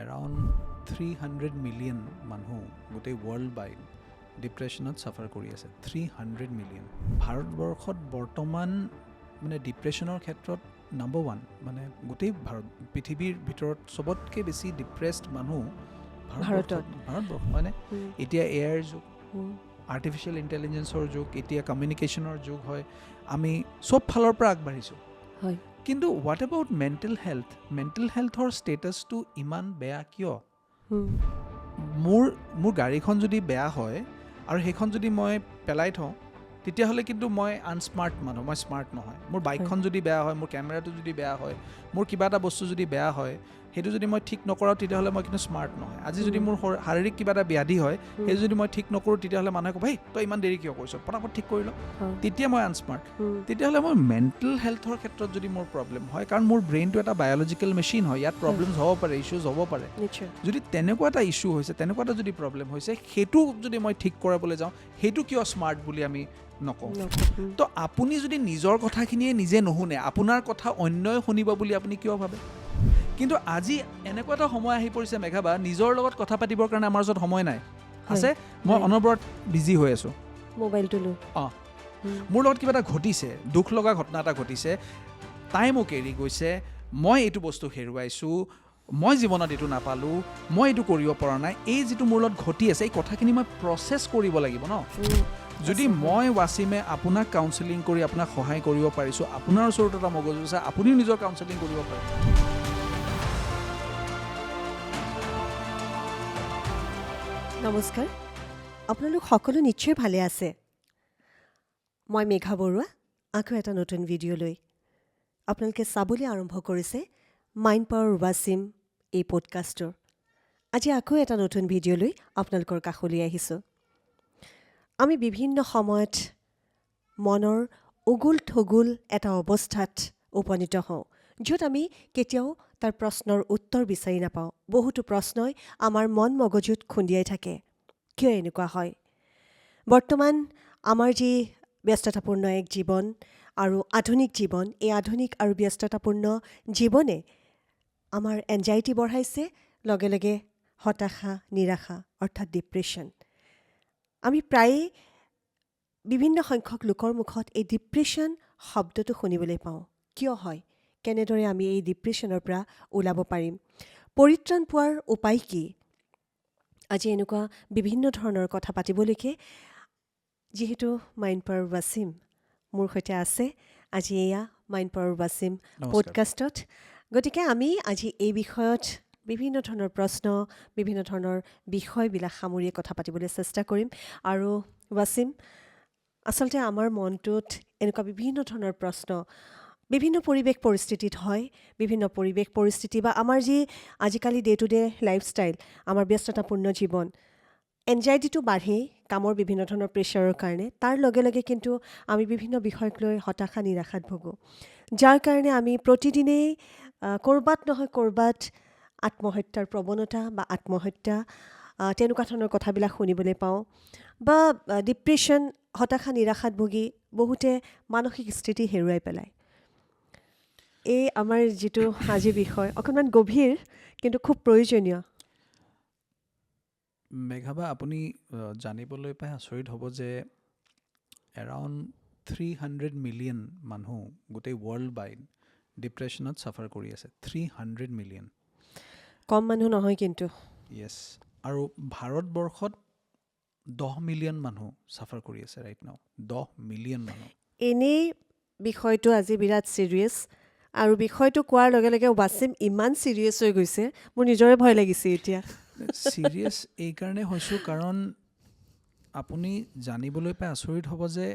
Around 300 million মানুহ গোটেই world wide ডিপ্ৰেশ্যনত suffer কৰি আছে। 300 মিলিয়ন। ভাৰতবৰ্ষত বৰ্তমান মানে ডিপ্ৰেশ্যনৰ ক্ষেত্ৰত নাম্বাৰ 1, মানে গোটেই পৃথিৱীৰ ভিতৰত চবতকৈ বেছি ডিপ্ৰেছড মানুহ ভাৰতবৰ্ষ। মানে এতিয়া এআইৰ যুগ, আৰ্টিফিচিয়েল ইণ্টেলিজেঞ্চৰ যুগ, এতিয়া কমিউনিকেশ্যনৰ যুগ হয়, আমি চব ফালৰ পৰা আগবাঢ়িছোঁ। হয়, কিন্তু what about mental health? Mental হেল্থৰ ষ্টেটাছটো ইমান বেয়া কিয়? মোৰ গাড়ীখন যদি বেয়া হয় আৰু সেইখন যদি মই পেলাই থওঁ, তেতিয়াহ'লে কিন্তু মই আনস্মাৰ্ট মানুহ, মই স্মাৰ্ট নহয়। মোৰ বাইকখন যদি বেয়া হয়, মোৰ কেমেৰাটো যদি বেয়া হয়, মোৰ কিবা এটা বস্তু যদি বেয়া হয়, সেইটো যদি মই ঠিক নকৰাওঁ, তেতিয়াহ'লে মই কিন্তু স্মাৰ্ট নহয়। আজি যদি মোৰ শাৰীৰিক কিবা এটা ব্যাধি হয়, সেইটো যদি মই ঠিক নকৰোঁ, তেতিয়াহ'লে মানুহে ক'ব, হেই তই ইমান দেৰি কিয় কৰিছ, পটাপট ঠিক কৰি ল, তেতিয়া মই আনস্মাৰ্ট। তেতিয়াহ'লে মোৰ মেণ্টেল হেল্থৰ ক্ষেত্ৰত যদি মোৰ প্ৰব্লেম হয়, কাৰণ মোৰ ব্ৰেইনটো এটা বায়'লজিকেল মেচিন হয়, ইয়াত প্ৰব্লেমছ হ'ব পাৰে, ইছ্যুজ হ'ব পাৰে। যদি তেনেকুৱা এটা ইছ্যু হৈছে, তেনেকুৱা এটা যদি প্ৰব্লেম হৈছে, সেইটো যদি মই ঠিক কৰাবলৈ যাওঁ, সেইটো কিয় স্মাৰ্ট বুলি আমি নকওঁ? তো আপুনি যদি নিজৰ কথাখিনিয়ে নিজে নুশুনে, আপোনাৰ কথা অন্যই শুনিব বুলি আপুনি কিয় ভাবে? কিন্তু আজি এনেকুৱা এটা সময় আহি পৰিছে মেঘাবা, নিজৰ লগত কথা পাতিবৰ কাৰণে আমাৰ ওচৰত সময় নাই। আছে, মই অনবৰত বিজি হৈ আছোঁ মোবাইলটো লৈ। মোৰ লগত কিবা এটা ঘটিছে, দুখ লগা ঘটনা এটা ঘটিছে, তাই মোক এৰি গৈছে, মই এইটো বস্তু হেৰুৱাইছোঁ, মই জীৱনত এইটো নাপালোঁ, মই এইটো কৰিব পৰা নাই, এই যিটো মোৰ লগত ঘটি আছে, এই কথাখিনি মই প্ৰচেছ কৰিব লাগিব ন। যদি মই ৱাছিমে আপোনাক কাউন্সেলিং কৰি আপোনাক সহায় কৰিব পাৰিছোঁ, আপোনাৰ ওচৰত এটা মগজু আছে, আপুনিও নিজৰ কাউন্সেলিং কৰিব পাৰে। নমস্কাৰ, আপোনালোক সকলো নিশ্চয় ভালে আছে। মই মেঘা বৰুৱা, আকৌ এটা নতুন ভিডিঅ' লৈ আপোনালোকে চাবলৈ আৰম্ভ কৰিছে মাইণ্ড পাৱাৰ ৱাছিম এই পডকাষ্টৰ। আজি আকৌ এটা নতুন ভিডিঅ' লৈ আপোনালোকৰ কাষলৈ আহিছোঁ। আমি বিভিন্ন সময়ত মনৰ উগুল থুগুল এটা অৱস্থাত উপনীত হওঁ, য'ত আমি কেতিয়াও তাৰ প্ৰশ্নৰ উত্তৰ বিচাৰি নাপাওঁ। বহুতো প্ৰশ্নই আমাৰ মন মগজুত খুন্দিয়াই থাকে, কিয় এনেকুৱা হয়? বৰ্তমান আমাৰ যি ব্যস্ততাপূৰ্ণ এক জীৱন আৰু আধুনিক জীৱন, এই আধুনিক আৰু ব্যস্ততাপূৰ্ণ জীৱনে আমাৰ এনজাইটি বঢ়াইছে, লগে লগে হতাশা, নিৰাশা অৰ্থাৎ ডিপ্ৰেশ্যন। আমি প্ৰায়ে বিভিন্ন সংখ্যক লোকৰ মুখত এই ডিপ্ৰেশ্যন শব্দটো শুনিবলৈ পাওঁ। কিয় হয়? কেনেদৰে আমি এই ডিপ্ৰেশ্যনৰ পৰা ওলাব পাৰিম? পৰিত্ৰাণ পোৱাৰ উপায় কি? আজি এনেকুৱা বিভিন্ন ধৰণৰ কথা পাতিবলৈকে যিহেতু মাইণ্ড পাৱাৰ ৱাছিম মোৰ সৈতে আছে, আজি এয়া মাইণ্ড পাৱাৰ ৱাছিম পডকাষ্টত। গতিকে আমি আজি এই বিষয়ত বিভিন্ন ধৰণৰ প্ৰশ্ন, বিভিন্ন ধৰণৰ বিষয়বিলাক সামৰি কথা পাতিবলৈ চেষ্টা কৰিম। আৰু ৱাছিম, আচলতে আমাৰ মনটোত এনেকুৱা বিভিন্ন ধৰণৰ প্ৰশ্ন বিভিন্ন পৰিৱেশ পৰিস্থিতিত হয়। বিভিন্ন পৰিৱেশ পৰিস্থিতি বা আমাৰ যি আজিকালি ডে টু ডে লাইফষ্টাইল, আমাৰ ব্যস্ততাপূৰ্ণ জীৱন, এনজাইটিটো বাঢ়েই কামৰ বিভিন্ন ধৰণৰ প্ৰেছাৰৰ কাৰণে। তাৰ লগে লগে কিন্তু আমি বিভিন্ন বিষয়ক লৈ হতাশা, নিৰাশাত ভোগোঁ, যাৰ কাৰণে আমি প্ৰতিদিনেই ক'ৰবাত নহয় ক'ৰবাত আত্মহত্যাৰ প্ৰৱণতা বা আত্মহত্যা তেনেকুৱা ধৰণৰ কথাবিলাক শুনিবলৈ পাওঁ। বা ডিপ্ৰেশ্যন, হতাশা, নিৰাশাত ভুগি বহুতে মানসিক স্থিতি হেৰুৱাই পেলায়। এই আমাৰ যিটো আজিৰ বিষয় অকণমান গভীৰ, কিন্তু খুব প্ৰয়োজনীয়। মেঘাবা, আপুনি জানিবলৈ পাই আচৰিত হ'ব যে এৰাউণ্ড 300 মিলিয়ন মানুহ গোটেই ৱৰ্ল্ড ৱাইড ডিপ্ৰেশ্যনত ছাফাৰ কৰি আছে। 300 মিলিয়ন। কম মানুহ নহয় কিন্তু। য়েছ। আৰু ভাৰতবৰ্ষত 10 মিলিয়ন মানুহ ছাফাৰ কৰি আছে ৰাইট নাও। 10 মিলিয়ন মানুহ। এনেই বিষয়টো আজি বিৰাট ছিৰিয়াছ, আৰু বিষয়টো কোৱাৰ লগে লগে ৱাছিম ইমান ছিৰিয়াছ হৈ গৈছে, মোৰ নিজৰে ভয় লাগিছে এতিয়া। ছিৰিয়াছ এইকাৰণে হৈছোঁ কাৰণ আপুনি জানিবলৈ পাই আচৰিত হ'ব যে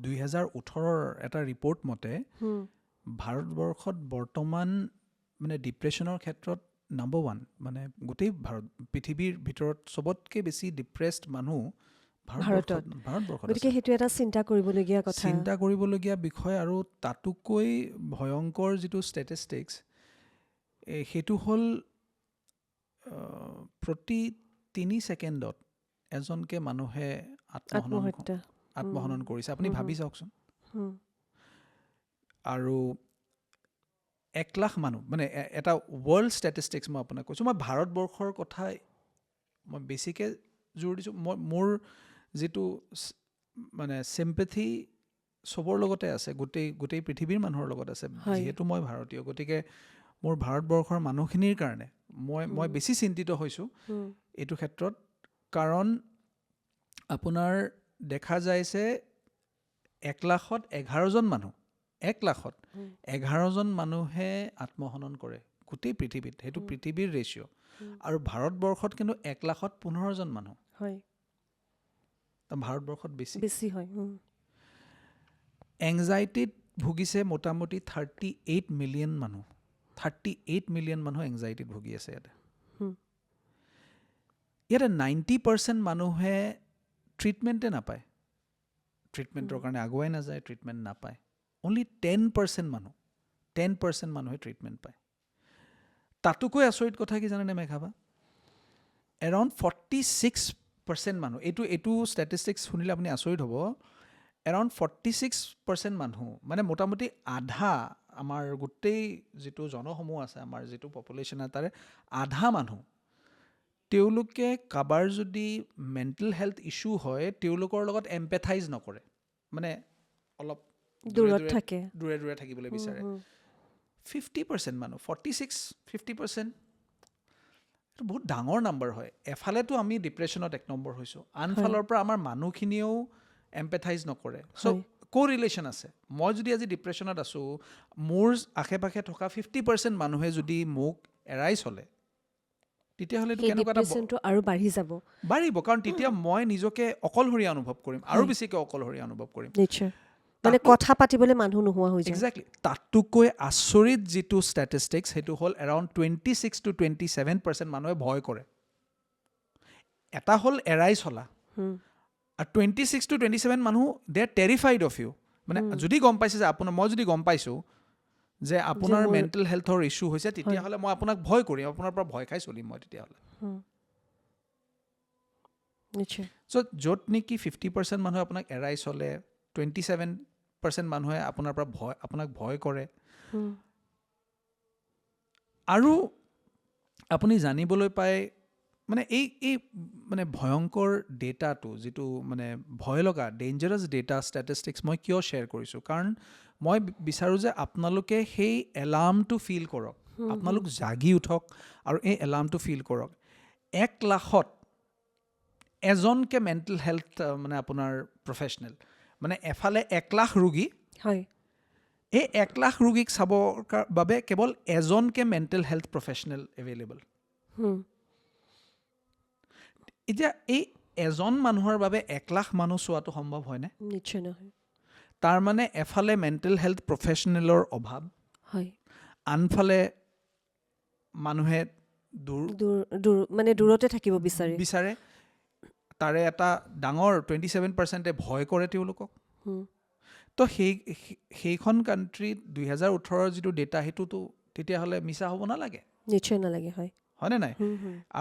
2018 এটা ৰিপৰ্ট মতে ভাৰতবৰ্ষত বৰ্তমান মানে ডিপ্ৰেশ্যনৰ ক্ষেত্ৰত নাম্বাৰ 1, মানে গোটেই পৃথিৱীৰ ভিতৰত চবতকৈ বেছি ডিপ্ৰেছড মানুহ ভাৰতবৰ্ষত গতিকে সেইটো এটা চিন্তা কৰিবলগীয়া কথা, চিন্তা কৰিবলগীয়া বিষয়। আৰু তাতোকৈ ভয়ংকৰ যিটো ষ্টেটিষ্টিক্স, সেইটো হ'ল প্ৰতি 3 ছেকেণ্ডত এজনকৈ মানুহে আত্মহনন কৰিছে। আপুনি ভাবি চাওকচোন। আৰু 1 লাখ মানুহ মানে এটা ৱৰ্ল্ড ষ্টেটিষ্টিক্স মই আপোনাক কৈছোঁ মই ভাৰতবৰ্ষৰ কথা মই বেছিকৈ জোৰ দিছোঁ মই মোৰ যিটো মানে চিম্পেথি চবৰ লগতে আছে গোটেই পৃথিৱীৰ মানুহৰ লগত আছে যিহেতু মই ভাৰতীয় গতিকে মোৰ ভাৰতবৰ্ষৰ মানুহখিনিৰ কাৰণে মই বেছি চিন্তিত হৈছোঁ এইটো ক্ষেত্ৰত কাৰণ আপোনাৰ দেখা যাইছে 1 লাখত 11জন মানুহ 1 লাখত 11জন মানুহে আত্মহনন কৰে গোটেই পৃথিৱীত সেইটো পৃথিৱীৰ ৰেচিঅ' আৰু ভাৰতবৰ্ষত কিন্তু 1 লাখত 15জন মানুহ হয় ভাৰতবৰ্ষত বেছি হয় এংজাইটিত ভুগিছে মোটামুটি 38 মিলিয়ন মানুহ 38 মিলিয়ন মানুহ এংজাইটিত ভুগি আছে ইয়াতে 90% মানুহে ট্ৰিটমেণ্টে নাপায় ট্ৰিটমেণ্টৰ কাৰণে আগুৱাই নাযায় ট্ৰিটমেণ্ট নাপায় অনলি 10% মানুহে ট্ৰিটমেণ্ট পায় তাতোকৈ আচৰিত কথা কি জানেনে মেঘাবা এৰাউণ্ড 46% মানুহ এইটো ষ্টেটিষ্টিক্স শুনিলে আপুনি আচৰিত হ'ব এৰাউণ্ড 46% মানুহ মানে মোটামুটি আধা আমাৰ গোটেই যিটো জনসমূহ আছে আমাৰ যিটো পপুলেশ্যন তাৰে আধা মানুহ তেওঁলোকে কাবাৰ যদি মেণ্টেল হেল্থ ইছ্যু হয় তেওঁলোকৰ লগত এম্পেথাইজ নকৰে মানে অলপ দূৰত থাকে দূৰে থাকিবলৈ বিচাৰে 50% মানুহ 46-50% এইটো বহুত ডাঙৰ নাম্বাৰ হয় এফালেতো আমি ডিপ্ৰেশ্যনত 1 নম্বৰ হৈছোঁ আনফালৰ পৰা আমাৰ মানুহখিনিয়েও এম্পেথাইজ নকৰে চ' কোৰিলেশ্যন আছে মই যদি আজি ডিপ্ৰেশ্যনত আছোঁ মোৰ আশে পাশে থকা 50% মানুহে যদি মোক এৰাই চলে তেতিয়াহ'লে ডিপ্ৰেশ্যনটো আৰু বাঢ়িব কাৰণ তেতিয়া মই নিজকে অকলশৰীয়া অনুভৱ কৰিম আৰু বেছিকৈ অকলশৰীয়া অনুভৱ কৰিম নিশ্চয় মানে কথা পাতিবলৈ মানুহ নোহোৱা হৈ যায় এক্সেক্টলি তাতোকৈ আচৰিত যিটো ষ্টেটিষ্টিক্স সেইটো হ'ল এৰাউণ্ড 26-27% মানুহে ভয় কৰে এটা হ'ল এৰাই চলা আৰু 26-27 মানুহ দে আৰ টেৰিফাইড অফ ইউ মানে যদি গম পাইছে যে মই যদি গম পাইছোঁ যে আপোনাৰ মেণ্টেল হেল্থৰ ইছ্যু হৈছে তেতিয়াহ'লে মই আপোনাক ভয় কৰিম আপোনাৰ পৰা ভয় খাই চলিম মই তেতিয়াহ'লে চ' য'ত নেকি 50% মানুহে আপোনাক এৰাই চলে 27% মানুহে আপোনাৰ পৰা আপোনাক ভয় কৰে আৰু আপুনি জানিবলৈ পায় মানে এই মানে ভয়ংকৰ ডেটাটো যিটো মানে ভয় লগা ডেঞ্জাৰাছ ডেটা ষ্টেটিষ্টিক্স মই কিয় শ্বেয়াৰ কৰিছোঁ কাৰণ মই বিচাৰোঁ যে আপোনালোকে সেই এলাৰ্মটো ফিল কৰক আপোনালোক জাগি উঠক আৰু এই এলাৰ্মটো ফিল কৰক 1 লাখত এজনকে মেণ্টেল হেল্থ মানে আপোনাৰ প্ৰফেচনেল মানে এফালে 1 লাখ ৰোগী হয় এই 1 লাখ ৰোগীক চাবৰ বাবে কেৱল এজনকে মেণ্টেল হেল্থ প্ৰফেচনেল এভেইলেবল এতিয়া এই এজন মানুহৰ বাবে 1 লাখ মানুহ চোৱাটো সম্ভৱ হয়নে নিশ্চয় নহয় তাৰমানে এফালে মেণ্টেল হেল্থ প্ৰফেচনেলৰ অভাৱ হয় আনফালে মানুহে মানে দূৰতে থাকিব বিচাৰে তাৰে এটা ডাঙৰ 27%-এ ভয় কৰে তেওঁলোকক তো সেইখন কাণ্ট্ৰিত 2018 যিটো ডেটা সেইটোতো তেতিয়াহ'লে মিছা হ'ব নালাগে নিশ্চয় নালাগে হয়নে নাই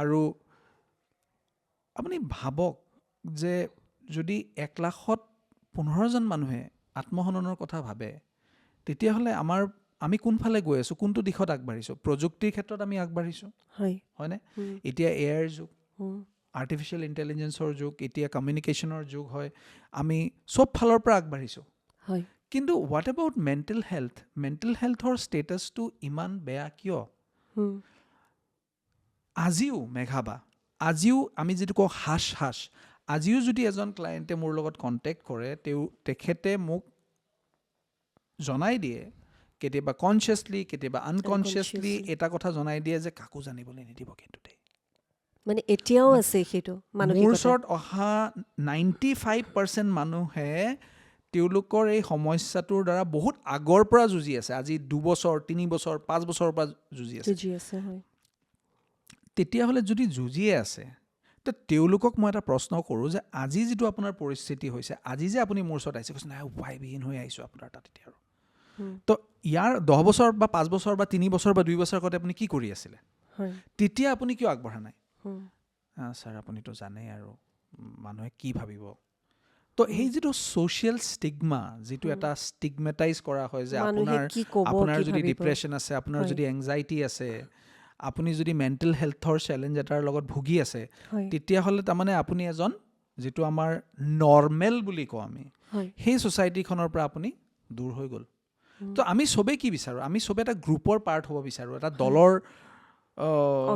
আৰু আপুনি ভাবক যে যদি 1 লাখত 15জন মানুহে আত্মহননৰ কথা ভাবে তেতিয়াহ'লে আমি কোনফালে গৈ আছোঁ কোনটো দিশত আগবাঢ়িছোঁ প্ৰযুক্তিৰ ক্ষেত্ৰত আমি আগবাঢ়িছোঁ হয়নে এতিয়া এআইৰ যুগ আৰ্টিফিচিয়েল ইণ্টেলিজেঞ্চৰ যুগ এতিয়া কমিউনিকেশ্যনৰ যুগ হয় আমি চব ফালৰ পৰা আগবাঢ়িছোঁ কিন্তু হোৱাট এবাউট মেণ্টেল হেল্থৰ ষ্টেটাছটো ইমান বেয়া কিয় আজিও মেঘাবা আজিও আমি যিটো কওঁ হাছ আজিও যদি এজন ক্লায়েণ্টে মোৰ লগত কণ্টেক্ট কৰে তেখেতে মোক জনাই দিয়ে কেতিয়াবা কনচিয়াছলি কেতিয়াবা আনকনচিয়াছলি এটা কথা জনাই দিয়ে যে কাকো জানিবলৈ নিদিব কিন্তু দেই মানে এতিয়াও আছে সেইটো মোৰ ওচৰত অহা 95% মানুহে তেওঁলোকৰ এই সমস্যাটোৰ দ্বাৰা বহুত আগৰ পৰা যুঁজি আছে আজি 2 বছৰ 3 বছৰ 5 বছৰৰ পৰা যুঁজি আছে তেতিয়াহ'লে যদি যুঁজিয়ে আছে তো তেওঁলোকক মই এটা প্ৰশ্ন কৰোঁ যে আজি যিটো আপোনাৰ পৰিস্থিতি হৈছে আজি যে আপুনি মোৰ ওচৰত আহিছে কৈছে নাই উপায়বিহীন হৈ আহিছোঁ আপোনাৰ তাত এতিয়া আৰু তো ইয়াৰ 10 বছৰ বা 5 বছৰ বা 3 বছৰ বা 2 বছৰ আগতে আপুনি কি কৰি আছিলে তেতিয়া আপুনি কিয় আগবঢ়া নাই ছাৰ আপুনিতো জানেই আৰু মানুহে কি ভাবিব তো তো সেই যিটো ছ'চিয়েল ষ্টিগমা যিটো এটা ষ্টিগমেটাইজ কৰা হয় যে মানুহে আপোনাৰ কি ক'ব, আপোনাৰ কি যদি ভাবিব। ডিপ্ৰেশ্যন আছে, আপোনাৰ হয়। যদি এংজাইটি আছে, আপুনি যদি মেণ্টেল হেল্থৰ চেলেঞ্জ এটাৰ লগত ভুগি আছে, হয় তেতিয়াহ'লে তাৰমানে আপুনি এজন যিটো আমাৰ নৰ্মেল বুলি কওঁ আমি, হয় সেই ছ'চাইটিখনৰ পৰা আপুনি দূৰ হৈ গ'ল। তো আমি চবেই কি বিচাৰোঁ? আমি চবেই এটা গ্ৰুপৰ পাৰ্ট হ'ব বিচাৰোঁ, এটা দলৰ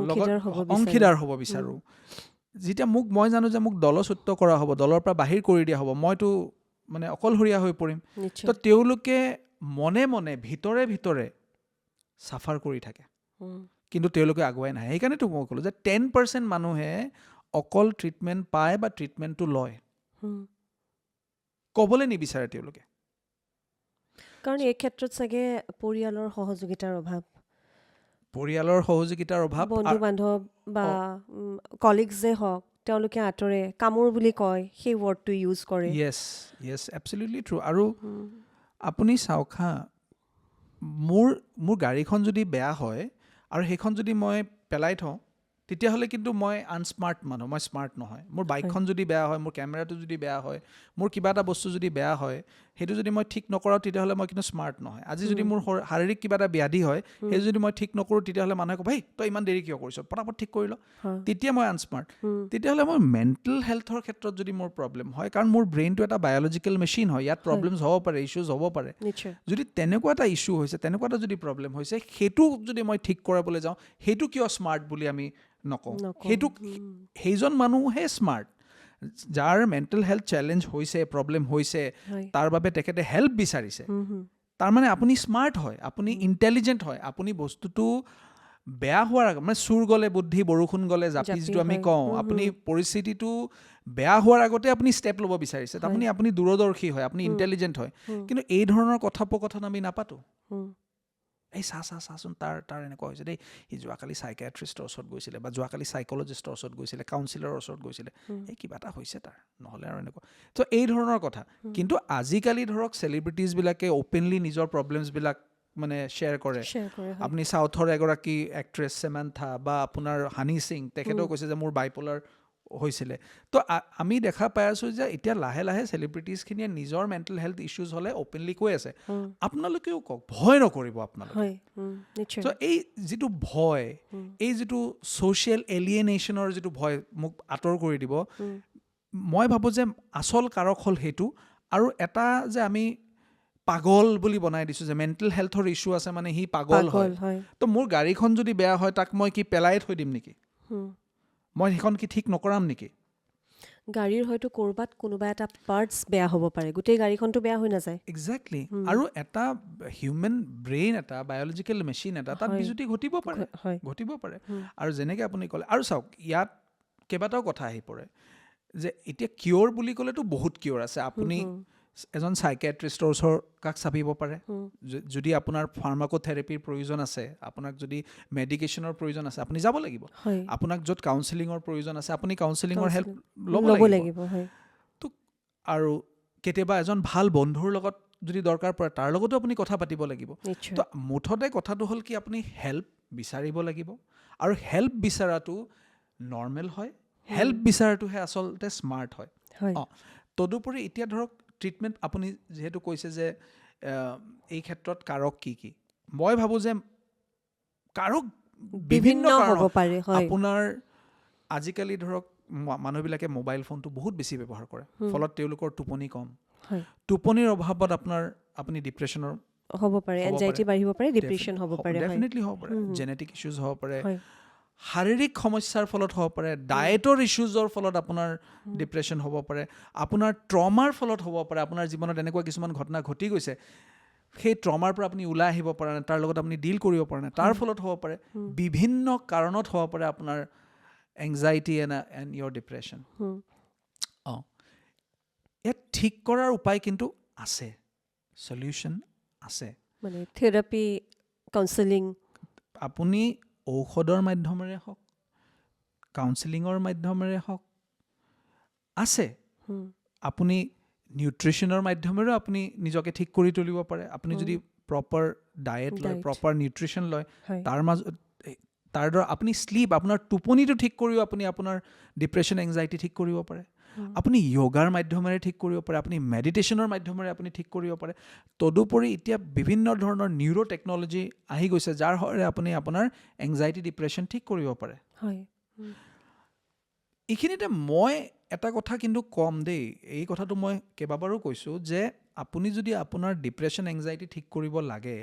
লগত অংশীদাৰ হ'ব বিচাৰোঁ। অংশীদাৰ হ'ব বিচাৰোঁ। যেতিয়া মই জানো যে মোক দলচ্যুত কৰা হ'ব, দলৰ পৰা বাহিৰ কৰি দিয়া হ'ব, মইতো মানে অকলশৰীয়া হৈ পৰিম। নিশ্চয় তো তেওঁলোকে মনে মনে ভিতৰে ভিতৰে চাফাৰ কৰি থাকে, কিন্তু তেওঁলোকে আগুৱাই নাহে। সেইকাৰণেতো মই ক'লোঁ যে 10% মানুহে অকল ট্ৰিটমেণ্ট পায় বা ট্ৰিটমেণ্টটো লয়, ক'বলৈ নিবিচাৰে তেওঁলোকে। কাৰণ এই ক্ষেত্ৰত চাগে পৰিয়ালৰ সহযোগিতাৰ অভাৱ, পৰিয়ালৰ সহযোগিতাৰ অভাৱ, বন্ধু বান্ধৱ বা কলিগছে হওক, তেওঁলোকে আঁতৰে কামোৰ বুলি কয়, সেই ৱৰ্ডটো ইউজ কৰে। য়েছ এবছলিউটলি ট্ৰু। আৰু আপুনি চাওক হা, মোৰ গাড়ীখন যদি বেয়া হয় আৰু সেইখন যদি মই পেলাই থওঁ, তেতিয়াহ'লে কিন্তু মই আনস্মাৰ্ট মানুহ, মই স্মাৰ্ট নহয়। মোৰ বাইকখন যদি বেয়া হয়, মোৰ কেমেৰাটো যদি বেয়া হয়, মোৰ কিবা এটা বস্তু যদি বেয়া হয়, সেইটো যদি মই ঠিক নকৰাওঁ, তেতিয়াহ'লে মই কিন্তু স্মাৰ্ট নহয়। আজি যদি মোৰ শাৰীৰিক কিবা এটা ব্যাধি হয়, সেইটো যদি মই ঠিক নকৰোঁ, তেতিয়াহ'লে মানুহে ক'ব, হেই তই ইমান দেৰি কিয় কৰিছ, পটাপট ঠিক কৰি ল, তেতিয়া মই আনস্মাৰ্ট। তেতিয়াহ'লে মোৰ মেণ্টেল হেল্থৰ ক্ষেত্ৰত যদি মোৰ প্ৰব্লেম হয়, কাৰণ মোৰ ব্ৰেইনটো এটা বায়'লজিকেল মেচিন হয়, ইয়াত প্ৰব্লেমছ হ'ব পাৰে, ইছ্যুজ হ'ব পাৰে। নিশ্চয় যদি তেনেকুৱা এটা ইছ্যু হৈছে, তেনেকুৱা এটা যদি প্ৰব্লেম হৈছে, সেইটো যদি মই ঠিক কৰাবলৈ যাওঁ, সেইটো কিয় স্মাৰ্ট বুলি আমি নকওঁ? সেইটো সেইজন মানুহহে স্মাৰ্ট, যাৰ মেণ্টেল হেল্থ চেলেঞ্জ হৈছে, প্ৰব্লেম হৈছে, তাৰ বাবে তেখেতে হেল্প বিচাৰিছে। তাৰমানে আপুনি স্মাৰ্ট হয়, আপুনি ইণ্টেলিজেণ্ট হয়, আপুনি বস্তুটো বেয়া হোৱাৰ আগত, মানে চুৰ গ'লে বুদ্ধি, বৰষুণ গ'লে জাপি যিটো আমি কওঁ, আপুনি পৰিস্থিতিটো বেয়া হোৱাৰ আগতে আপুনি ষ্টেপ ল'ব বিচাৰিছে, আপুনি দূৰদৰ্শী হয়, আপুনি ইণ্টেলিজেণ্ট হয়। কিন্তু এই ধৰণৰ কথোপকথন আমি নাপাতো। এই চাচোন তাৰ এনেকুৱা হৈছে দেই, সি যোৱাকালি চাইকিয়াট্ৰিষ্টৰ ওচৰত গৈছিলে, বা যোৱাকালি চাইকলজিষ্টৰ ওচৰত গৈছিলে, কাউন্সিলৰৰ ওচৰত গৈছিলে, এই কিবা এটা হৈছে তাৰ, নহ'লে আৰু এনেকুৱা। তো এই ধৰণৰ কথা। কিন্তু আজিকালি ধৰক চেলিব্ৰিটিজবিলাকে অ'পেনলি নিজৰ প্ৰব্লেমছবিলাক মানে শ্বেয়াৰ কৰে। আপুনি চাউথৰ এগৰাকী এক্ট্ৰেছ চেমান্থা বা আপোনাৰ হানি সিং, তেখেতেও কৈছে যে মোৰ বাইপলাৰ হৈছিলে। তো আমি দেখা পাই আছোঁ যে এতিয়া লাহে লাহে চেলিব্ৰিটিজখিনিয়ে নিজৰ মেণ্টেল হেল্থ ইছ্যুজ হ'লে অ'পেনলি কৈ আছে। আপোনালোকেও কওক, ভয় নকৰিব আপোনালোকে। তো এই যিটো ভয়, এই যিটো ছ'চিয়েল এলিয়েনেশ্যনৰ যিটো ভয় মোক আঁতৰ কৰি দিব, মই ভাবোঁ যে আচল কাৰক হ'ল সেইটো। আৰু এটা যে আমি পাগল বুলি বনাই দিছোঁ, যে মেণ্টেল হেল্থৰ ইছ্যু আছে মানে সি পাগল হয়। তো মোৰ গাড়ীখন যদি বেয়া হয়, তাক মই কি পেলাই থৈ দিম নেকি? মই সেইখন কি ঠিক নকৰাম নেকি? গাড়ীৰ হয়তো ক'ৰবাত কোনোবা এটা পাৰ্টছ বেয়া হ'ব পাৰে, গোটেই গাড়ীখনটো বেয়া হৈ নাযায়। একজেক্টলি। আৰু এটা হিউমেন ব্ৰেইন, এটা বায়'লজিকেল মেচিন এটা, তাত বিজুতি ঘটিব পাৰে। আৰু যেনেকৈ আপুনি ক'লে, আৰু চাওক ইয়াত কেইবাটাও কথা আহি পৰে, যে এতিয়া কিয়ৰ বুলি ক'লেতো বহুত কিয়ৰ আছে। আপুনি এজন চাইকিয়াট্ৰিষ্টৰ ওচৰ কাষ চাপিব পাৰে, যদি আপোনাৰ ফাৰ্মাকোথেৰাপিৰ প্ৰয়োজন আছে, আপোনাক যদি মেডিকেশ্যনৰ প্ৰয়োজন আছে, আপুনি যাব লাগিব। আপোনাক য'ত কাউন্সেলিঙৰ প্ৰয়োজন আছে, আপুনি কাউন্সেলিঙৰ হেল্প ল'ব লাগিব। তো আৰু কেতিয়াবা এজন ভাল বন্ধুৰ লগত যদি দৰকাৰ পৰে, তাৰ লগতো আপুনি কথা পাতিব লাগিব। তো মুঠতে কথাটো হ'ল কি, আপুনি হেল্প বিচাৰিব লাগিব, আৰু হেল্প বিচৰাটো নৰ্মেল হয়, হেল্প বিচৰাটোহে আচলতে স্মাৰ্ট হয়। তদুপৰি এতিয়া ধৰক ট্ৰিটমেণ্ট, আপুনি যিহেতু কৈছে যে এই ক্ষেত্ৰত কাৰক কি কি, মই ভাবোঁ যে কাৰক বিভিন্ন কাৰণ হ'ব পাৰে। আপোনাৰ আজিকালি ধৰক মানুহবিলাকে মোবাইল ফোনটো বহুত বেছি ব্যৱহাৰ কৰে, ফলত তেওঁলোকৰ টোপনি কম। টোপনিৰ অভাৱত আপুনি ডিপ্ৰেশ্যনৰ হ'ব পাৰে, এনজাইটি বাঢ়িব পাৰে, ডিপ্ৰেশ্যন হ'ব পাৰে, ডেফিনেটলি হ'ব পাৰে, জেনেটিক ইছ্যুজ হ'ব পাৰে, শাৰীৰিক সমস্যাৰ ফলত হ'ব পাৰে, ডায়েটৰ ইছ্যুজৰ ফলত আপোনাৰ ডিপ্ৰেশ্যন হ'ব পাৰে, আপোনাৰ ট্ৰমাৰ ফলত হ'ব পাৰে। আপোনাৰ জীৱনত এনেকুৱা কিছুমান ঘটনা ঘটি গৈছে, সেই ট্ৰমাৰ পৰা আপুনি ওলাই আহিব পৰা নাই, তাৰ লগত আপুনি ডিল কৰিব পৰা নাই, তাৰ ফলত হ'ব পাৰে। বিভিন্ন কাৰণত হ'ব পাৰে আপোনাৰ এংজাইটি এণ্ড ইয়ৰ ডিপ্ৰেশ্যন। ইয়াত ঠিক কৰাৰ উপায় কিন্তু আছে, সলিউশ্যন আছে। মানে থেৰাপি, কাউন্সেলিং, আপুনি ঔষধৰ মাধ্যমেৰে হওক, কাউন্সেলিঙৰ মাধ্যমেৰে হওক, আছে। আপুনি নিউট্ৰিশ্যনৰ মাধ্যমেৰেও আপুনি নিজকে ঠিক কৰি তুলিব পাৰে। আপুনি যদি প্ৰপাৰ ডায়েট লয়, প্ৰপাৰ নিউট্ৰিশ্যন লয়, তাৰ দ্বাৰা আপুনি শ্লিপ, আপোনাৰ টোপনিটো ঠিক কৰিও আপুনি আপোনাৰ ডিপ্ৰেশ্যন, এংজাইটি ঠিক কৰিব পাৰে। আপুনি য়োগাৰ মাধ্যমেৰে ঠিক কৰিব পাৰে, আপুনি মেডিটেশ্যনৰ মাধ্যমেৰে আপুনি ঠিক কৰিব পাৰে। তদুপৰি এতিয়া বিভিন্ন ধৰণৰ নিউৰো টেকন'লজি আহি গৈছে, যাৰ সহায়েৰে আপুনি আপোনাৰ এংজাইটি ডিপ্ৰেশ্যন ঠিক কৰিব পাৰে। হয় এইখিনিতে মই এটা কথা কিন্তু কম দেই, এই কথাটো মই কেইবাবাৰো কৈছোঁ যে আপুনি যদি আপোনাৰ ডিপ্ৰেশ্যন এংজাইটি ঠিক কৰিব লাগে,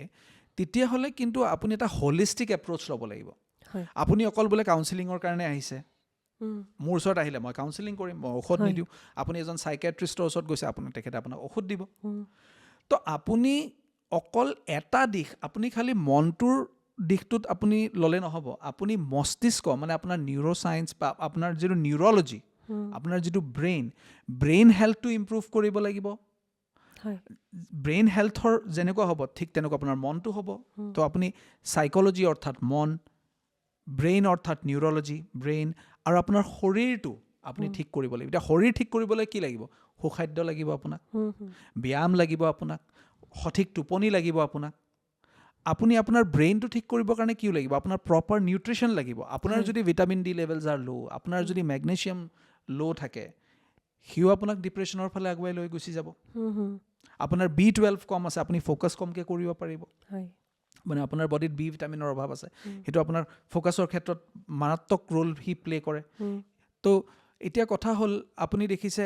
তেতিয়াহ'লে কিন্তু আপুনি এটা হলিষ্টিক এপ্ৰ'চ ল'ব লাগিব। হয় আপুনি অকল বোলে কাউন্সিলিঙৰ কাৰণে আহিছে, উম, মোৰ ওচৰত আহিলে মই কাউন্সিলিং কৰিম, মই ঔষধ হয়। নিদিওঁ। আপুনি এজন চাইকেট্ৰিষ্টৰ ওচৰত গৈছে, তেখেতে আপোনাক ঔষধ দিব। উম, তো আপুনি অকল এটা দিশ, আপুনি খালি মনটোৰ দিশটোত আপুনি ল'লে নহ'ব। আপুনি মস্তিষ্ক মানে আপোনাৰ নিউৰ' চায়েন্স বা আপোনাৰ যিটো নিউৰ'লজি, আপোনাৰ যিটো ব্ৰেইন হেল্থটো ইম্প্ৰুভ কৰিব লাগিব। হয় ব্ৰেইন হেল্থৰ যেনেকুৱা হ'ব ঠিক তেনেকুৱা আপোনাৰ মনটো হ'ব। তো আপুনি চাইক'লজি অৰ্থাৎ মন, ব্ৰেইন অৰ্থাৎ নিউৰ'লজি ব্ৰেইন, আৰু আপোনাৰ শৰীৰটো আপুনি ঠিক কৰিব লাগিব। এতিয়া শৰীৰ ঠিক কৰিবলৈ কি লাগিব? সুখাদ্য লাগিব আপোনাক, ব্যায়াম লাগিব আপোনাক, সঠিক টোপনি লাগিব আপোনাক। আপুনি আপোনাৰ ব্ৰেইনটো ঠিক কৰিবৰ কাৰণে কি লাগিব? আপোনাৰ প্ৰপাৰ নিউট্ৰিশ্যন লাগিব। আপোনাৰ যদি ভিটামিন ডি লেভেলছ আৰ ল', আপোনাৰ যদি মেগনেছিয়াম ল' থাকে, সিও আপোনাক ডিপ্ৰেশ্যনৰ ফালে আগুৱাই লৈ গুচি যাব। আপোনাৰ B12 কম আছে, আপুনি ফ'কাছ কমকৈ কৰিব পাৰিব। হয় মানে আপোনাৰ বডিত বি ভিটামিনৰ অভাৱ আছে, সেইটো আপোনাৰ ফ'কাছৰ ক্ষেত্ৰত মাৰাত্মক ৰোল সি প্লে' কৰে। তো এতিয়া কথা হ'ল, আপুনি দেখিছে,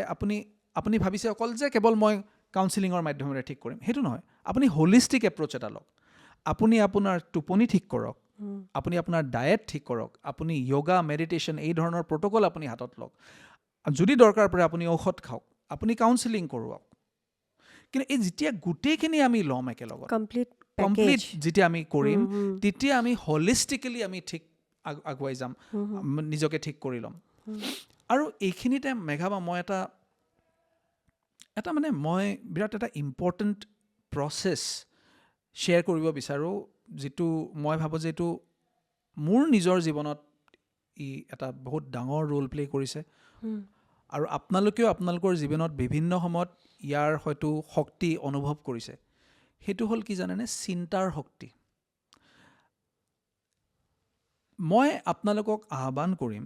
আপুনি ভাবিছে অকল যে কেৱল মই কাউন্সিলিঙৰ মাধ্যমেৰে ঠিক কৰিম, সেইটো নহয়। আপুনি হলিষ্টিক এপ্ৰ'চ এটা লওক। আপুনি আপোনাৰ টোপনি ঠিক কৰক, আপুনি আপোনাৰ ডায়েট ঠিক কৰক, আপুনি য়োগা মেডিটেশ্যন এই ধৰণৰ প্ৰট'কল আপুনি হাতত লওক। যদি দৰকাৰ পৰে আপুনি ঔষধ খাওক, আপুনি কাউন্সিলিং কৰোৱাওক। কিন্তু এই যেতিয়া গোটেইখিনি আমি ল'ম একেলগত, কমপ্লিট কমপ্লিট পেকেজ যেতিয়া আমি কৰিম, তেতিয়া আমি হলিষ্টিকেলি আমি ঠিক আগুৱাই যাম, নিজকে ঠিক কৰি ল'ম। আৰু এইখিনিতে মেঘাবা মই এটা মানে মই বিৰাট এটা ইম্পৰ্টেণ্ট প্ৰচেছ শ্বেয়াৰ কৰিব বিচাৰোঁ, যিটো মই ভাবোঁ যে এইটো মোৰ নিজৰ জীৱনত ই এটা বহুত ডাঙৰ ৰোল প্লে' কৰিছে। আৰু আপোনালোকেও আপোনালোকৰ জীৱনত বিভিন্ন সময়ত ইয়াৰ হয়তো শক্তি অনুভৱ কৰিছে। সেইটো হ'ল কি জানেনে? চিন্তাৰ শক্তি। মই আপোনালোকক আহ্বান কৰিম,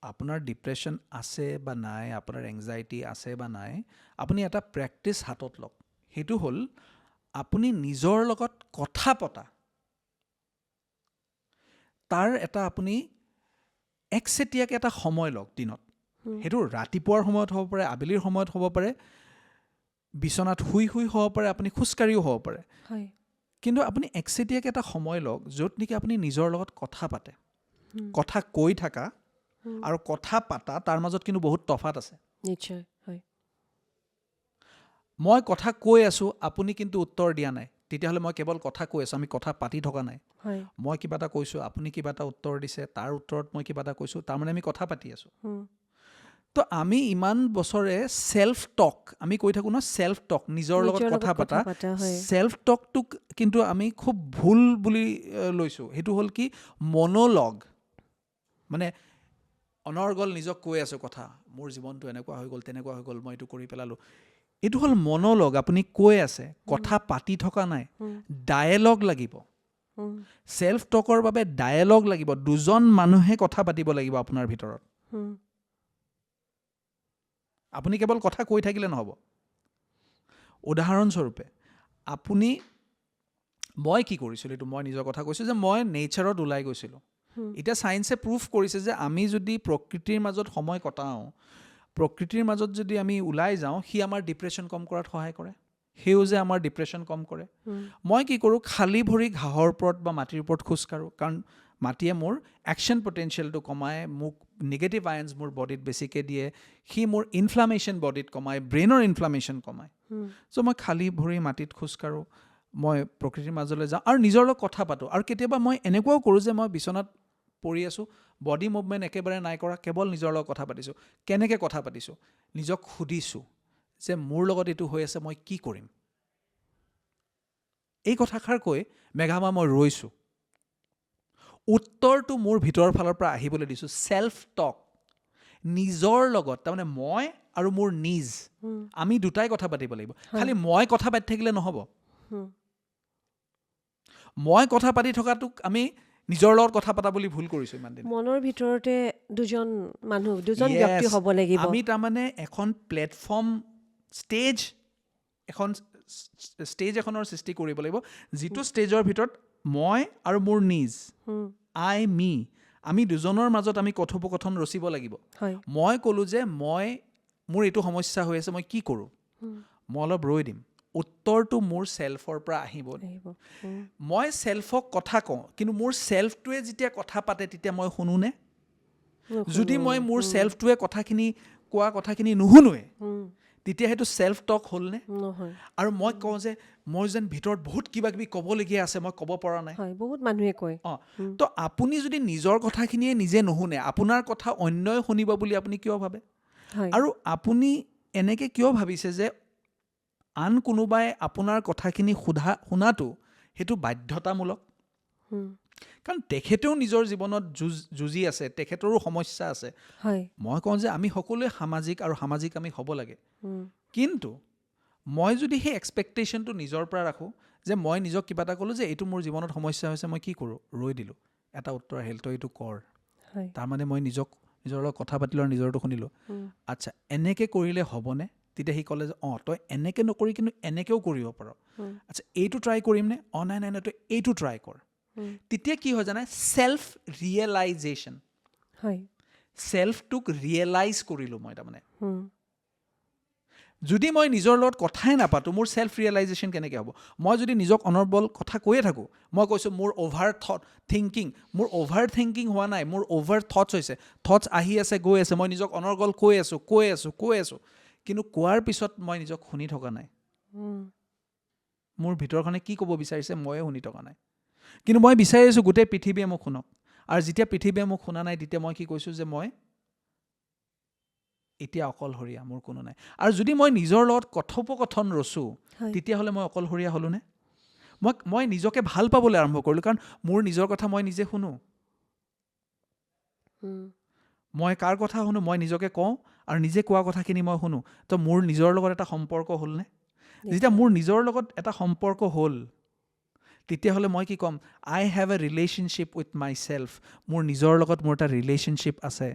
আপোনাৰ ডিপ্ৰেশ্যন আছে বা নাই, আপোনাৰ এংজাইটি আছে বা নাই, আপুনি এটা প্ৰেক্টিছ হাতত লওক। সেইটো হ'ল আপুনি নিজৰ লগত কথা পতা। তাৰ এটা আপুনি একচেটিয়াকৈ এটা সময় লওক দিনত। সেইটো ৰাতিপুৱাৰ সময়ত হ'ব পাৰে, আবেলিৰ সময়ত হ'ব পাৰে, বিচনাত শুই হ'ব পাৰে, আপুনি খোজকাঢ়িও হ'ব পাৰে। হয় কিন্তু আপুনি একচেটিয়াকৈ এটা সময় লওক, য'ত নেকি আপুনি নিজৰ লগত কথা পাতে। কথা কৈ থকা আৰু কথা পাতা, তাৰ মাজত কিন্তু বহুত তফাত আছে। নিশ্চয় হয় মই কথা কৈ আছোঁ, আপুনি কিন্তু উত্তৰ দিয়া নাই, তেতিয়াহ'লে মই কেৱল কথা কৈ আছোঁ, আমি কথা পাতি থকা নাই। হয় মই কিবা এটা কৈছোঁ, আপুনি কিবা এটা উত্তৰ দিছে, তাৰ উত্তৰত মই কিবা এটা কৈছোঁ, তাৰমানে আমি কথা পাতি আছোঁ। তো আমি ইমান বছৰে ছেল্ফ টক, আমি কৈ থাকোঁ ন, ছেল্ফ টক, নিজৰ লগত কথা পতা, হয় ছেল্ফ টকটোক কিন্তু আমি খুব ভুল বুলি লৈছোঁ। সেইটো হ'ল কি? মনোলগ, মানে অনৰ্গল নিজক কৈ আছোঁ কথা, মোৰ জীৱনটো এনেকুৱা হৈ গ'ল, তেনেকুৱা হৈ গ'ল, মই এইটো কৰি পেলালোঁ। এইটো হ'ল মনোলগ, আপুনি কৈ আছে, কথা পাতি থকা নাই। ডায়েলগ লাগিব। ছেল্ফ টকৰ বাবে ডায়েলগ লাগিব। দুজন মানুহে কথা পাতিব লাগিব আপোনাৰ ভিতৰত। আপুনি কেৱল কথা কৈ থাকিলে নহ'ব। উদাহৰণস্বৰূপে মই কি কৰিছিলোঁ, এইটো মই নিজৰ কথা কৈছোঁ যে মই নেচাৰত ওলাই গৈছিলোঁ। এতিয়া ছায়েন্সে প্ৰুভ কৰিছে যে আমি যদি প্ৰকৃতিৰ মাজত সময় কটাওঁ, প্ৰকৃতিৰ মাজত যদি আমি ওলাই যাওঁ, সি আমাৰ ডিপ্ৰেশ্যন কম কৰাত সহায় কৰে। সেউজে আমাৰ ডিপ্ৰেশ্যন কম কৰে। মই কি কৰোঁ, খালী ভৰি ঘাঁহৰ ওপৰত বা মাটিৰ ওপৰত খোজকাঢ়োঁ, কাৰণ মাটিয়ে মোৰ একশ্যন পটেঞ্চিয়েলটো কমায়, মোক নিগেটিভ আয়ন্স মোৰ বডিত বেছিকৈ দিয়ে, সি মোৰ ইনফ্লামেশ্যন বডিত কমায়, ব্ৰেইনৰ ইনফ্লামেশ্যন কমায়। চ' মই খালী ভৰি মাটিত খোজকাঢ়োঁ, মই প্ৰকৃতিৰ মাজলৈ যাওঁ আৰু নিজৰ লগত কথা পাতোঁ। আৰু কেতিয়াবা মই এনেকুৱাও কৰোঁ যে মই বিচনাত পৰি আছোঁ, বডি মুভমেণ্ট একেবাৰে নাই কৰা, কেৱল নিজৰ লগত কথা পাতিছোঁ। কেনেকৈ কথা পাতিছোঁ? নিজক সুধিছোঁ যে মোৰ লগত এইটো হৈ আছে, মই কি কৰিম? এই কথাষাৰ কৈ মেঘামা মই ৰৈছোঁ, উত্তৰটো মোৰ ভিতৰৰ ফালৰ পৰা আহিবলৈ দিছোঁ। ছেল্ফ টক, নিজৰ লগত, তাৰমানে মই আৰু মোৰ নিজ, আমি দুটাই কথা পাতিব লাগিব। খালি মই কথা পাতি থাকিলে নহ'ব। মই কথা পাতি থকাটোক আমি নিজৰ লগত কথা পতা বুলি ভুল কৰিছোঁ ইমান দিন। মনৰ ভিতৰতে দুজন ব্যক্তি হ'ব লাগিব। আমি তাৰমানে এখন প্লেটফৰ্ম ষ্টেজ এখনৰ সৃষ্টি কৰিব লাগিব, যিটো ষ্টেজৰ ভিতৰত মই আৰু মোৰ নিজ আমি দুজনৰ মাজত আমি কথোপকথন ৰচিব লাগিব। হয় মই ক'লোঁ যে মোৰ এইটো সমস্যা হৈ আছে, মই কি কৰোঁ, মই অলপ ৰৈ দিম, উত্তৰটো মোৰ ছেল্ফৰ পৰা আহিব। মই ছেল্ফক কথা কওঁ, কিন্তু মোৰ ছেল্ফটোৱে যেতিয়া কথা পাতে তেতিয়া মই শুনোনে? যদি মই মোৰ ছেল্ফটোৱে কোৱা কথাখিনি নুশুনোৱে, তেতিয়া সেইটো ছেল্ফ টক হ'লনে? আৰু মই কওঁ যে মোৰ যেন ভিতৰত বহুত কিবা কিবি ক'বলগীয়া আছে, মই ক'ব পৰা নাই। বহুত মানুহে কয়। তো আপুনি যদি নিজৰ কথাখিনিয়ে নিজে নুশুনে, আপোনাৰ কথা অন্যই শুনিব বুলি আপুনি কিয় ভাবে? আৰু আপুনি এনেকৈ কিয় ভাবিছে যে আন কোনোবাই আপোনাৰ কথাখিনি শুনাটো সেইটো বাধ্যতামূলক? কাৰণ তেখেতেও নিজৰ জীৱনত যুঁজি আছে, তেখেতৰো সমস্যা আছে। মই কওঁ যে আমি সকলোৱে সামাজিক আৰু সামাজিক আমি হ'ব লাগে, কিন্তু মই যদি সেই এক্সপেক্টেশ্যনটো নিজৰ পৰা ৰাখোঁ যে মই নিজক কিবা এটা ক'লোঁ যে এইটো মোৰ জীৱনত সমস্যা হৈছে, মই কি কৰোঁ, ৰৈ দিলোঁ, এটা উত্তৰ আহিল, তই এইটো কৰ। তাৰমানে মই নিজৰ লগত কথা পাতিলোঁ আৰু নিজৰটো শুনিলোঁ। আচ্ছা, এনেকৈ কৰিলে হ'বনে? তেতিয়া সি ক'লে যে তই এনেকৈ নকৰি কিন্তু এনেকৈও কৰিব পাৰ। আচ্ছা, এইটো ট্ৰাই কৰিমনে? নাই তই এইটো ট্ৰাই কৰ। তেতিয়া কি হয় জানে? ছেল্ফ ৰিয়েলাইজেশ্যন, ছেল্ফটোক ৰিয়েলাইজ কৰিলোঁ মই। তাৰমানে যদি মই নিজৰ লগত কথাই নাপাতোঁ, মোৰ ছেল্ফ ৰিয়েলাইজেশ্যন কেনেকৈ হ'ব? মই যদি নিজক অনৰ্বল কথা কৈয়ে থাকোঁ, মই কৈছোঁ মোৰ অ'ভাৰ থিংকিং হোৱা নাই, মোৰ অ'ভাৰ থটছ হৈছে, থটছ আহি আছে গৈ আছে, মই নিজক অনৰ্গল কৈ আছোঁ, কিন্তু কোৱাৰ পিছত মই নিজক শুনি থকা নাই। মোৰ ভিতৰখনে কি ক'ব বিচাৰিছে ময়ে শুনি থকা নাই, কিন্তু মই বিচাৰি আছোঁ গোটেই পৃথিৱীয়ে মোক শুনক। আৰু যেতিয়া পৃথিৱীয়ে মোক শুনা নাই, তেতিয়া মই কি কৈছোঁ যে মই এতিয়া অকলশৰীয়া, মোৰ কোনো নাই। আৰু যদি মই নিজৰ লগত কথোপকথন ৰচোঁ, তেতিয়াহ'লে মই অকলশৰীয়া হ'লোনে? মই নিজকে ভাল পাবলৈ আৰম্ভ কৰিলোঁ, কাৰণ মোৰ নিজৰ কথা মই নিজে শুনো। মই কাৰ কথা শুনো? মই নিজকে কওঁ আৰু নিজে কোৱা কথাখিনি মই শুনো। তো মোৰ নিজৰ লগত এটা সম্পৰ্ক হ'লনে? যেতিয়া মোৰ নিজৰ লগত এটা সম্পৰ্ক হ'ল, তেতিয়াহ'লে মই কি ক'ম? I have a relationship with myself. মোৰ নিজৰ লগত মোৰ এটা ৰিলেশ্যনশ্বিপ আছে।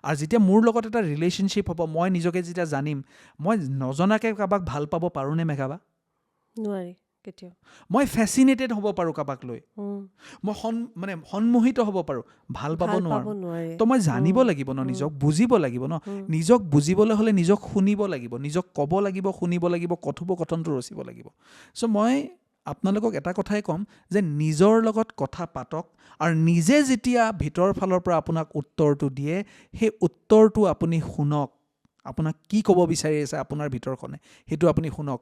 আৰু যেতিয়া মোৰ লগত এটা ৰিলেশ্যনশ্বিপ হ'ব, মই নিজকে যেতিয়া জানিম, মই নজনাকৈ কাৰোবাক ভাল পাব পাৰোঁনে মেঘাবা? নোৱাৰি কেতিয়াও। মই ফেচিনেটেড হ'ব পাৰোঁ কাৰোবাক লৈ, মই সন্মোহিত হ'ব পাৰোঁ, ভাল পাব নোৱাৰোঁ। তো মই জানিব লাগিব ন, নিজক বুজিব লাগিব ন। নিজক বুজিবলৈ হ'লে নিজক শুনিব লাগিব, নিজক ক'ব লাগিব, শুনিব লাগিব, কথোপকথনটো ৰচিব লাগিব। চ' মই আপোনালোকক এটা কথাই ক'ম যে নিজৰ লগত কথা পাতক, আৰু নিজে যেতিয়া ভিতৰৰ ফালৰ পৰা আপোনাক উত্তৰটো দিয়ে, সেই উত্তৰটো আপুনি শুনক। আপোনাক কি ক'ব বিচাৰি আছে আপোনাৰ ভিতৰখনে, সেইটো আপুনি শুনক।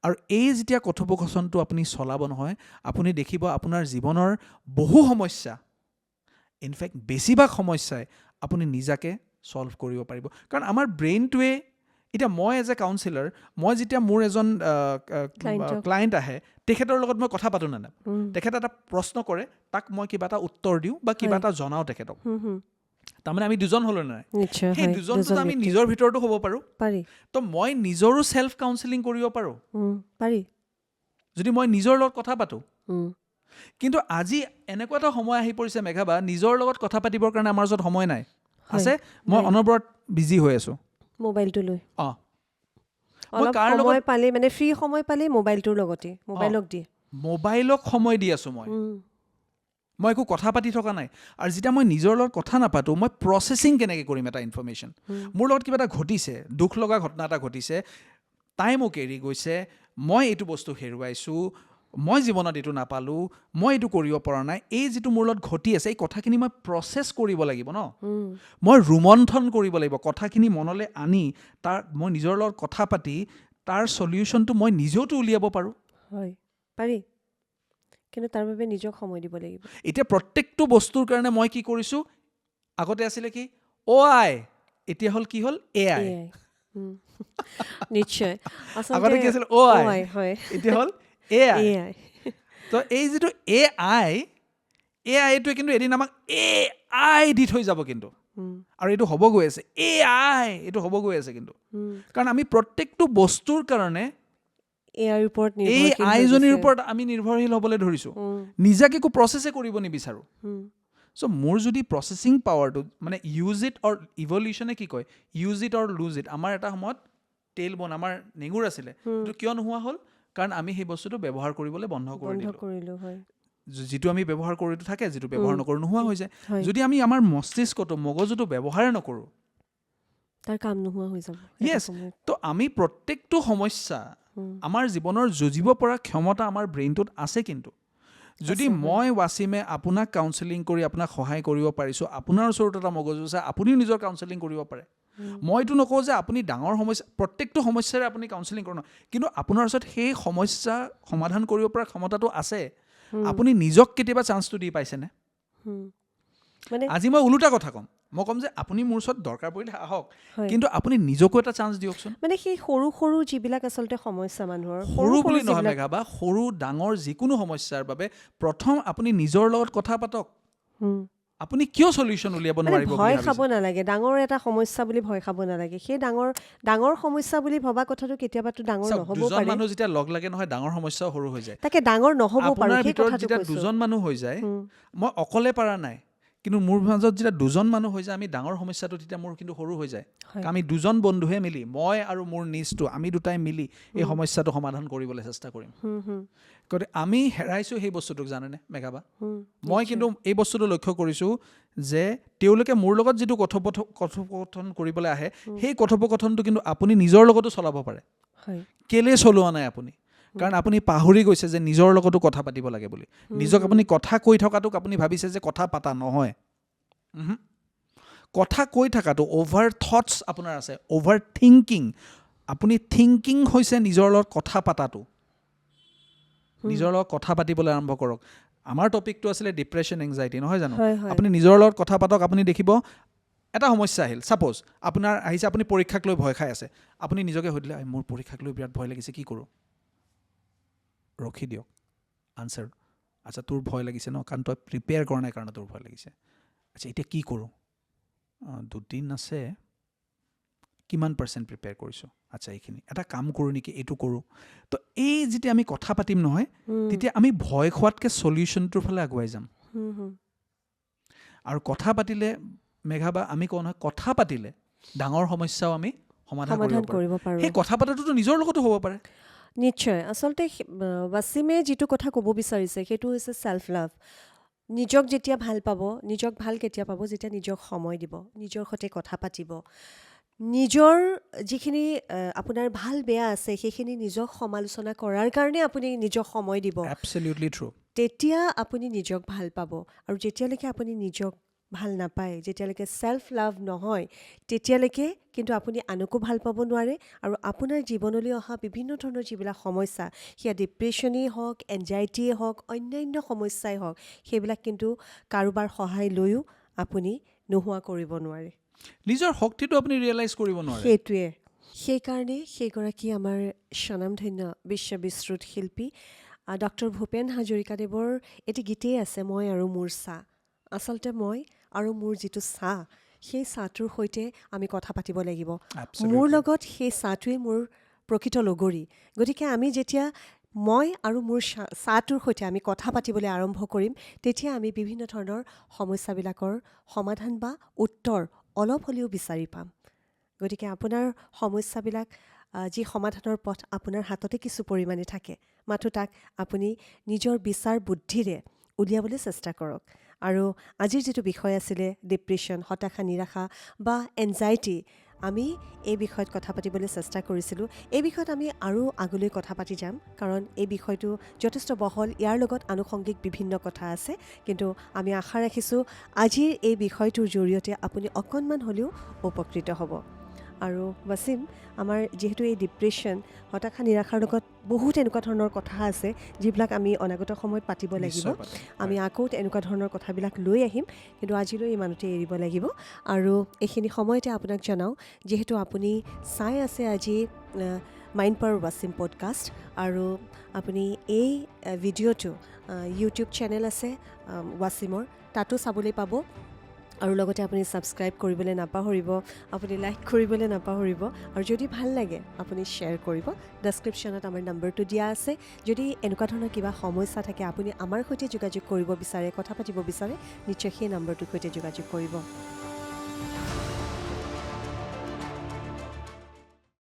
আৰু এই যেতিয়া কথোপকথনটো আপুনি চলাব নহয়, আপুনি দেখিব আপোনাৰ জীৱনৰ বহু সমস্যা, ইনফেক্ট বেছিভাগ সমস্যাই আপুনি নিজাকে ছল্ভ কৰিব পাৰিব। কাৰণ আমাৰ ব্ৰেইনটোৱে, এতিয়া মই এজ এ কাউন্সিলাৰ, মই যেতিয়া মোৰ এজন ক্লায়েণ্ট আহে, তেখেতৰ লগত মই কথা পাতোঁ না, তেখেতে এটা প্ৰশ্ন কৰে, তাক মই কিবা এটা উত্তৰ দিওঁ বা কিবা এটা জনাওঁ তেখেতক। তাৰমানে আমি দুজন হ'লো নাই, সেই দুজনটো আমি নিজৰ ভিতৰতো হ'ব পাৰোঁ। তো মই নিজৰো ছেল্ফ কাউন্সেলিং কৰিব পাৰোঁ যদি মই নিজৰ লগত কথা পাতোঁ। কিন্তু আজি এনেকুৱা এটা সময় আহি পৰিছে মেঘাবা, নিজৰ লগত কথা পাতিবৰ কাৰণে আমাৰ ওচৰত সময় নাই। আছে, মই অনবৰত বিজি হৈ আছোঁ মোবাইলটো লৈ। মই কাৰ লগত পালে মানে ফ্ৰী সময় পালে মোবাইলটোৰ লগতে মোবাইলক সময় দি আছোঁ। মই একো কথা পাতি থকা নাই। আৰু যেতিয়া মই নিজৰ লগত কথা নাপাতোঁ, মই প্ৰচেছিং কেনেকৈ কৰিম এটা ইনফৰমেশ্যন? মোৰ লগত কিবা এটা ঘটিছে, দুখ লগা ঘটনা এটা ঘটিছে, তাই মোক এৰি গৈছে, মই এইটো বস্তু হেৰুৱাইছোঁ, মই জীৱনত এইটো নাপালোঁ, মই এইটো কৰিব পৰা নাই, এই যিটো মোৰ লগত ঘটি আছে, এই কথাখিনি মই প্ৰচেছ কৰিব লাগিব ন। মই ৰোমন্থন কৰিব লাগিব, কথাখিনি মনলৈ আনি মই নিজৰ লগত কথা পাতি তাৰ চলিউশ্যনটো মই নিজেওতো উলিয়াব পাৰোঁ। পাৰি, কিন্তু তাৰ বাবে নিজক সময় দিব লাগিব। এতিয়া প্ৰত্যেকটো বস্তুৰ কাৰণে মই কি কৰিছোঁ? আগতে আছিলে কি আই, এতিয়া হ'ল কি হ'ল AI। নিশ্চয়। আগতে কি আছিল আই, এতিয়া হ'ল AI। তো এই যিটো AIটোৱে কিন্তু এদিন আমাক AI দি থৈ যাব কিন্তু, আৰু এইটো হ'ব গৈ আছে, এইটো হ'ব গৈ আছে কিন্তু। কাৰণ আমি প্ৰত্যেকটো বস্তুৰ কাৰণে এয়াৰ ওপৰত এই নিৰ্ভৰশীল হৈ আইজনীৰ গৈছে। ওপৰত আমি নিৰ্ভৰশীল হ'বলৈ ধৰিছোঁ, নিজাকে একো প্ৰচেছে কৰিব নিবিচাৰোঁ। চ' মোৰ যদি প্ৰচেছিং পাৱাৰটো মানে ইউজ ইট অৰ ইভলিউশ্যনে কি কয়, use it or lose it. আমাৰ এটা সময়ত তেল বন আমাৰ নেঙুৰ আছিলে, কিন্তু কিয় নোহোৱা হ'ল? কাৰণ আমি সেই বস্তুটো ব্যৱহাৰ কৰিবলৈ বন্ধ কৰি দিলোঁ। যিটো আমি ব্যৱহাৰ কৰিটো থাকে, যিটো ব্যৱহাৰ নকৰোঁ নোহোৱা হৈ যায়। যদি আমি আমাৰ মস্তিষ্কটো মগজুটো ব্যৱহাৰে নকৰোঁ, তাৰ কাম নোহোৱা হৈ যাব। য়েছ, তো আমি প্ৰত্যেকটো সমস্যা আমাৰ জীৱনৰ যুঁজিব পৰা ক্ষমতা আমাৰ ব্ৰেইনটোত আছে। কিন্তু যদি মই ৱাছিমে আপোনাক কাউন্সেলিং কৰি আপোনাক সহায় কৰিব পাৰিছোঁ, আপোনাৰ ওচৰত এটা মগজু আছে, আপুনিও নিজৰ কাউন্সেলিং কৰিব পাৰে। মইতো নকওঁ যে আপুনি ডাঙৰ সমস্যা প্ৰত্যেকটো সমস্যাৰে আপুনি কাউন্সেলিং কৰক, কিন্তু আপোনাৰ ওচৰত সেই সমস্যা সমাধান কৰিব পৰা ক্ষমতাটো আছে। আপুনি নিজক কেতিয়াবা চান্সটো দি পাইছেনে? মানে আজি মই ওলোটা কথা ক'ম, মই ক'ম যে আপুনি মোৰ ওচৰত দৰকাৰ পৰিলে আহক, কিন্তু আপুনি নিজকো এটা চান্স দিয়কচোন। মানে সেই সৰু সৰু যিবিলাক আচলতে সমস্যা মানুহৰ, সৰু বুলি নহয় মেঘা বা, সৰু ডাঙৰ যিকোনো সমস্যাৰ বাবে প্ৰথম আপুনি নিজৰ লগত কথা পাতক। আপুনি কিয় সলিউশ্যন উলিয়াব নোৱাৰিব? ভয় খাব নালাগে। ডাঙৰ এটা সমস্যা বুলি ভয় খাব নালাগে। সেই ডাঙৰ সমস্যা বুলি ভবা কথাটো কেতিয়াবাতো ডাঙৰ নহ'ব পাৰে। দুজন মানুহ যেতিয়া লগ লাগে নহয়, ডাঙৰ সমস্যাও সৰু হৈ যায়। তাকে ডাঙৰ নহ'ব পাৰে। আপোনাৰ ভিতৰত যেতিয়া দুজন মানুহ হৈ যায়, মই অকলে পাৰা নাই, কিন্তু মোৰ মাজত যেতিয়া দুজন মানুহ হৈ যায়, আমি ডাঙৰ সমস্যাটো তেতিয়া মোৰ কিন্তু সৰু হৈ যায়। আমি দুজন বন্ধুহে মিলি, মই আৰু মোৰ নিজটো, আমি দুটাই মিলি এই সমস্যাটো সমাধান কৰিবলৈ চেষ্টা কৰিম। গতিকে আমি হেৰাইছোঁ সেই বস্তুটোক, জানেনে মেঘাবা? মই কিন্তু এই বস্তুটো লক্ষ্য কৰিছোঁ যে তেওঁলোকে মোৰ লগত যিটো কথোপকথন কৰিবলৈ আহে, সেই কথোপকথনটো কিন্তু আপুনি নিজৰ লগতো চলাব পাৰে। কেলে চলোৱা নাই আপুনি? কাৰণ আপুনি পাহৰি গৈছে যে নিজৰ লগতো কথা পাতিব লাগে বুলি। নিজক আপুনি কথা কৈ থকাটোক আপুনি ভাবিছে যে কথা পাতা নহয়। কথা কৈ থকাটো অভাৰ থটছ আপোনাৰ আছে, অভাৰ থিংকিং। আপুনি থিংকিং হৈছে নিজৰ লগত কথা পাতাটো। নিজৰ লগত কথা পাতিবলৈ আৰম্ভ কৰক। আমাৰ টপিকটো আছিলে ডিপ্ৰেশ্যন, এংজাইটি, নহয় জানো? আপুনি নিজৰ লগত কথা পাতক, আপুনি দেখিব এটা সমস্যা আহিল। ছাপ'জ আপোনাৰ আহিছে, আপুনি পৰীক্ষাক লৈ ভয় খাই আছে। আপুনি নিজকে সুধিলে, মোৰ পৰীক্ষাক লৈ বিৰাট ভয় লাগিছে, কি কৰোঁ? ৰখি দিয়ক আনচাৰ। আচ্ছা, তোৰ ভয় লাগিছে ন, কাৰণ তই প্ৰিপেয়াৰ কৰা নাই কাৰণে তোৰ ভয় লাগিছে। আচ্ছা, এতিয়া কি কৰোঁ? 2 দিন আছে, কিমান % প্ৰিপেয়াৰ কৰিছোঁ? আচ্ছা, এইখিনি। এটা কাম কৰোঁ নেকি, এইটো কৰোঁ। তো এই যেতিয়া আমি কথা পাতিম নহয়, তেতিয়া আমি ভয় খোৱাতকৈ চলিউশ্যনটোৰ ফালে আগুৱাই যাম। আৰু কথা পাতিলে মেঘাবা, আমি কওঁ নহয়, কথা পাতিলে ডাঙৰ সমস্যাও আমি সমাধান কৰিব পাৰোঁ। সেই কথা পতাটোতো নিজৰ লগতো হ'ব পাৰে। নিশ্চয়। আচলতে ৱাছিমে যিটো কথা ক'ব বিচাৰিছে সেইটো হৈছে ছেল্ফ লাভ। নিজক যেতিয়া ভাল পাব, নিজক ভাল কেতিয়া পাব? যেতিয়া নিজক সময় দিব, নিজৰ সৈতে কথা পাতিব, নিজৰ যিখিনি আপোনাৰ ভাল বেয়া আছে সেইখিনি নিজক সমালোচনা কৰাৰ কাৰণে আপুনি নিজক সময় দিব। Absolutely true. তেতিয়া আপুনি নিজক ভাল পাব। আৰু যেতিয়ালৈকে আপুনি নিজক ভাল নাপায়, যেতিয়ালৈকে ছেল্ফ লাভ নহয়, তেতিয়ালৈকে কিন্তু আপুনি আনকো ভাল পাব নোৱাৰে। আৰু আপোনাৰ জীৱনলৈ অহা বিভিন্ন ধৰণৰ যিবিলাক সমস্যা, সেয়া ডিপ্ৰেশ্যনেই হওক, এনজাইটিয়ে হওক, অন্যান্য সমস্যাই হওক, সেইবিলাক কিন্তু কাৰোবাৰ সহায় লৈও আপুনি নোহোৱা কৰিব নোৱাৰে। নিজৰ শক্তিটো আপুনি ৰিয়েলাইজ কৰিব নোৱাৰে। সেইটোৱে। সেইকাৰণে সেইগৰাকী আমাৰ স্বনামধন্য বিশ্ববিশ্ৰুত শিল্পী ডক্টৰ ভূপেন হাজৰিকাদেৱৰ এটি গীতেই আছে, মই আৰু মোৰ চাহ। আচলতে মই আৰু মোৰ যিটো চাহ, সেই চাহটোৰ সৈতে আমি কথা পাতিব লাগিব। মোৰ লগত সেই চাহটোৱে মোৰ প্ৰকৃত লগৰী। গতিকে আমি যেতিয়া মই আৰু মোৰ চাহটোৰ সৈতে আমি কথা পাতিবলৈ আৰম্ভ কৰিম, তেতিয়া আমি বিভিন্ন ধৰণৰ সমস্যাবিলাকৰ সমাধান বা উত্তৰ অলপ হ'লেও বিচাৰি পাম। গতিকে আপোনাৰ সমস্যাবিলাক যি সমাধানৰ পথ আপোনাৰ হাততে কিছু পৰিমাণে থাকে, মাথো তাক আপুনি নিজৰ বিচাৰ বুদ্ধিৰে উলিয়াবলৈ চেষ্টা কৰক। আৰু আজিৰ যিটো বিষয় আছিলে ডিপ্ৰেশ্যন, হতাশা, নিৰাশা বা এনজাইটি, আমি এই বিষয়ত কথা পাতিবলৈ চেষ্টা কৰিছিলোঁ। এই বিষয়ত আমি আৰু আগলৈ কথা পাতি যাম, কাৰণ এই বিষয়টো যথেষ্ট বহল, ইয়াৰ লগত আনুষংগিক বিভিন্ন কথা আছে। কিন্তু আমি আশা ৰাখিছোঁ আজিৰ এই বিষয়টোৰ জৰিয়তে আপুনি অকণমান হ'লেও উপকৃত হ'ব। আৰু ৱাছিম, আমাৰ যিহেতু এই ডিপ্ৰেশ্যন, হতাশা, নিৰাশাৰ লগত বহুত এনেকুৱা ধৰণৰ কথা আছে যিবিলাক আমি অনাগত সময়ত পাতিব লাগিব। আমি আকৌ এনেকুৱা ধৰণৰ কথাবিলাক লৈ আহিম, কিন্তু আজিলৈ ইমানতে এৰিব লাগিব। আৰু এইখিনি সময়তে আপোনাক জনাওঁ, যিহেতু আপুনি চাই আছে আজি মাইণ্ড পাৱাৰ ৱাছিম পডকাষ্ট, আৰু আপুনি এই ভিডিঅ'টো ইউটিউব চেনেল আছে ৱাছিমৰ, তাতো চাবলৈ পাব। আৰু লগতে আপুনি ছাবস্ক্ৰাইব কৰিবলৈ নাপাহৰিব, আপুনি লাইক কৰিবলৈ নাপাহৰিব, আৰু যদি ভাল লাগে আপুনি শ্বেয়াৰ কৰিব। ডেছক্ৰিপশ্যনত আমাৰ নম্বৰটো দিয়া আছে। যদি এনেকুৱা ধৰণৰ কিবা সমস্যা থাকে, আপুনি আমাৰ সৈতে যোগাযোগ কৰিব বিচাৰে, কথা পাতিব বিচাৰে, নিশ্চয় সেই নম্বৰটোৰ সৈতে যোগাযোগ কৰিব।